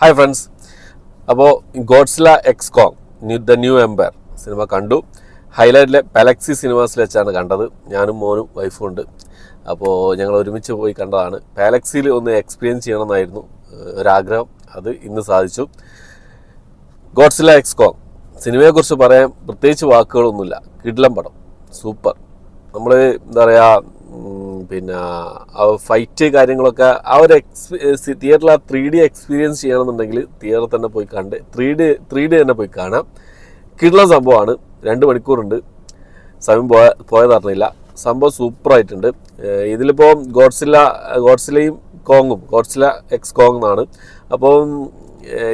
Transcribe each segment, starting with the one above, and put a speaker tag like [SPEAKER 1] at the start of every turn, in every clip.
[SPEAKER 1] Hi friends. അപ്പോൾ Godzilla x Kong the new empire സിനിമ കണ്ടു. ഹൈലൈറ്റിലെ പാലക്സി സിനിമാസിൽ വെച്ചാണ് കണ്ടത്. ഞാനും മോനും വൈഫും ഉണ്ട്. അപ്പോൾ ഞങ്ങൾ ഒരുമിച്ച് പോയി കണ്ടതാണ്. പാലക്സിയിൽ ഒന്ന് എക്സ്പീരിയൻസ് ചെയ്യണമെന്നായിരുന്നു ഒരാഗ്രഹം. അത് ഇന്ന് സാധിച്ചു. ഗോഡ്സില എക്സ് കോങ് സിനിമയെക്കുറിച്ച് പറയാൻ പ്രത്യേകിച്ച് വാക്കുകളൊന്നുമില്ല. കിടിലം പടം, സൂപ്പർ. നമ്മൾ എന്താ പറയുക, പിന്നെ ആ ഫൈറ്റ് കാര്യങ്ങളൊക്കെ ആ ഒരു തിയേറ്ററിൽ ആ 3D എക്സ്പീരിയൻസ് ചെയ്യണമെന്നുണ്ടെങ്കിൽ തിയേറ്ററിൽ തന്നെ പോയി കണ്ട് 3D തന്നെ പോയി കാണാം. കിട്ടുന്ന സംഭവമാണ്. 2 മണിക്കൂറുണ്ട്. സമയം പോയതറിഞ്ഞില്ല. സംഭവം സൂപ്പറായിട്ടുണ്ട്. ഇതിലിപ്പോൾ ഗോഡ്സിലയും കോങ്ങും ഗോഡ്സില എക്സ് കോങ് എന്നാണ്. അപ്പോൾ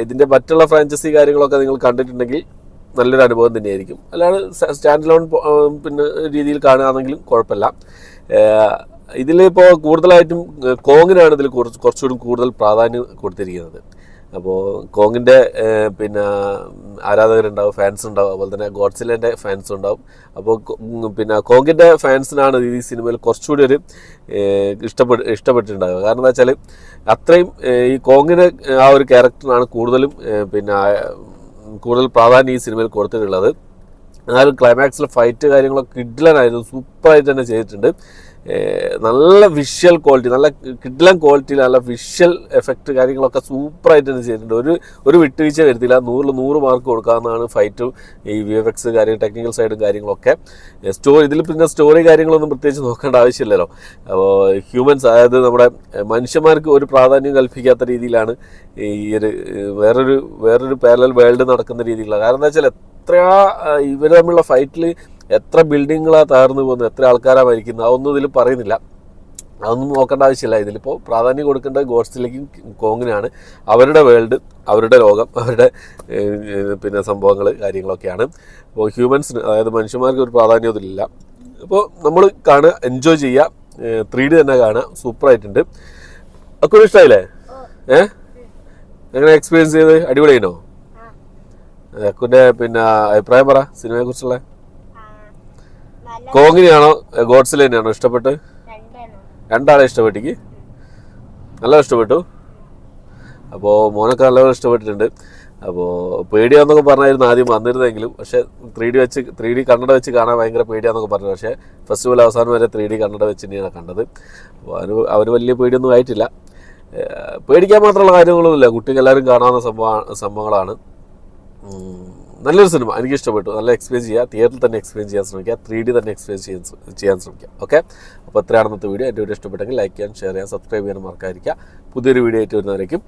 [SPEAKER 1] ഇതിൻ്റെ മറ്റുള്ള ഫ്രാഞ്ചൈസി കാര്യങ്ങളൊക്കെ നിങ്ങൾ കണ്ടിട്ടുണ്ടെങ്കിൽ നല്ലൊരു അനുഭവം തന്നെയായിരിക്കും. അല്ലാതെ സ്റ്റാൻഡ് ലോൺ പിന്നെ രീതിയിൽ കാണുകയാണെങ്കിലും കുഴപ്പമില്ല. ഇതിലിപ്പോൾ കൂടുതലായിട്ടും കോങ്ങിനാണ് ഇതിൽ കുറച്ചുകൂടി കൂടുതൽ പ്രാധാന്യം കൊടുത്തിരിക്കുന്നത്. അപ്പോൾ കോങ്ങിൻ്റെ പിന്നെ ആരാധകരുണ്ടാവും, ഫാൻസ് ഉണ്ടാവും. അതുപോലെ തന്നെ ഗോഡ്സിലേൻ്റെ ഫാൻസ് ഉണ്ടാവും. അപ്പോൾ പിന്നെ കോങ്ങിൻ്റെ ഫാൻസിനാണ് ഈ സിനിമയിൽ കുറച്ചുകൂടി ഒരു ഇഷ്ടപ്പെട്ടിട്ടുണ്ടാവുക. കാരണം എന്താ വെച്ചാൽ അത്രയും ഈ കോങ്ങിന് ആ ഒരു ക്യാരക്ടറിനാണ് കൂടുതൽ പ്രാധാന്യം ഈ സിനിമയിൽ കൊടുത്തിട്ടുള്ളത്. എന്നാലും ക്ലൈമാക്സിലെ ഫൈറ്റ് കാര്യങ്ങളൊക്കെ കിഡ്ലനായിരുന്നു. സൂപ്പറായിട്ട് തന്നെ ചെയ്തിട്ടുണ്ട്. നല്ല വിഷ്വൽ ക്വാളിറ്റി, നല്ല കിഡ്ലൻ ക്വാളിറ്റിയിൽ നല്ല വിഷ്വൽ എഫക്റ്റ് കാര്യങ്ങളൊക്കെ സൂപ്പറായിട്ട് തന്നെ ചെയ്തിട്ടുണ്ട്. ഒരു വിട്ടുവീഴ്ച വരുത്തില്ല. 100 മാർക്ക് കൊടുക്കാവുന്നതാണ് ഫൈറ്റും ഈ VFX ടെക്നിക്കൽ സൈഡും കാര്യങ്ങളൊക്കെ. ഇതിൽ പിന്നെ സ്റ്റോറി കാര്യങ്ങളൊന്നും പ്രത്യേകിച്ച് നോക്കേണ്ട ആവശ്യമില്ലല്ലോ. അപ്പോൾ ഹ്യൂമൻസ്, അതായത് നമ്മുടെ മനുഷ്യന്മാർക്ക് ഒരു പ്രാധാന്യം കൽപ്പിക്കാത്ത രീതിയിലാണ് ഈ ഒരു വേറൊരു പാരലൽ വേൾഡ് നടക്കുന്ന രീതിയിലുള്ള. കാരണം എന്താ വെച്ചാൽ ഇവർ തമ്മിലുള്ള ഫൈറ്റിൽ എത്ര ബിൽഡിങ്ങുകളാണ് തകർന്നു പോകുന്നത്, എത്ര ആൾക്കാരാണ് മരിക്കുന്നത്, അതൊന്നും ഇതിൽ പറയുന്നില്ല. അതൊന്നും നോക്കേണ്ട ആവശ്യമില്ല. ഇതിലിപ്പോൾ പ്രാധാന്യം കൊടുക്കേണ്ടത് ഗോഡ്സിലേക്കും കോങ്ങിനാണ്. അവരുടെ വേൾഡ്, അവരുടെ ലോകം, അവരുടെ പിന്നെ സംഭവങ്ങൾ കാര്യങ്ങളൊക്കെയാണ്. അപ്പോൾ ഹ്യൂമൻസിന്, അതായത് മനുഷ്യന്മാർക്ക് ഒരു പ്രാധാന്യം ഇതിലില്ല. അപ്പോൾ നമ്മൾ കാണുക, എൻജോയ് ചെയ്യുക, 3D തന്നെ കാണുക. സൂപ്പറായിട്ടുണ്ട്. അക്കൊരു ഇഷ്ടമായില്ലേ? എങ്ങനെ എക്സ്പീരിയൻസ് ചെയ്ത്? അടിപൊളിയാണോ? അക്കുൻ്റെ പിന്നെ അഭിപ്രായം പറ സിനിമയെക്കുറിച്ചുള്ള. കോങ്ങിനെയാണോ ഗോഡ്സിലേനെയാണോ ഇഷ്ടപ്പെട്ട്? രണ്ടാളെ ഇഷ്ടപ്പെട്ടെങ്കിൽ നല്ല ഇഷ്ടപ്പെട്ടു. അപ്പോൾ മോനൊക്കെ നല്ലപോലെ ഇഷ്ടപ്പെട്ടിട്ടുണ്ട്. അപ്പോൾ പേടിയാന്നൊക്കെ പറഞ്ഞായിരുന്നു ആദ്യം വന്നിരുന്നെങ്കിലും, പക്ഷേ 3D കണ്ണട വെച്ച് കാണാൻ ഭയങ്കര പേടിയാന്നൊക്കെ പറഞ്ഞു. പക്ഷേ ഫെസ്റ്റിവൽ അവസാനം വരെ 3D കണ്ണട വെച്ച് തന്നെയാണ് കണ്ടത്. അപ്പോൾ അവന് വലിയ പേടിയൊന്നും ആയിട്ടില്ല. പേടിക്കാൻ മാത്രമുള്ള കാര്യങ്ങളൊന്നുമില്ല. കുട്ടികൾ എല്ലാവരും കാണാവുന്ന സംഭവങ്ങളാണ്. നല്ലൊരു സിനിമ, എനിക്ക് ഇഷ്ടപ്പെട്ടു. നല്ല എക്സ്പീരിയൻസ് ചെയ്യുക, തിയേറ്ററിൽ തന്നെ എക്സ്പീരിയൻസ് ചെയ്യാൻ ശ്രമിക്കുക, 3D തന്നെ എക്സ്പീരിയൻസ് ചെയ്യാൻ ശ്രമിക്കുക. ഓക്കെ, അപ്പോൾ എത്രയാണെന്നത്തെ വീഡിയോ. എൻ്റെ വീഡിയോ ഇഷ്ടപ്പെട്ടെങ്കിൽ ലൈക്ക് ചെയ്യാൻ, ഷെയർ ചെയ്യാൻ, സബ്സ്ക്രൈബ് ചെയ്യാൻ മറക്കാതിരിക്കുക. പുതിയൊരു വീഡിയോ ആയിട്ട് വരുന്നവരേക്കും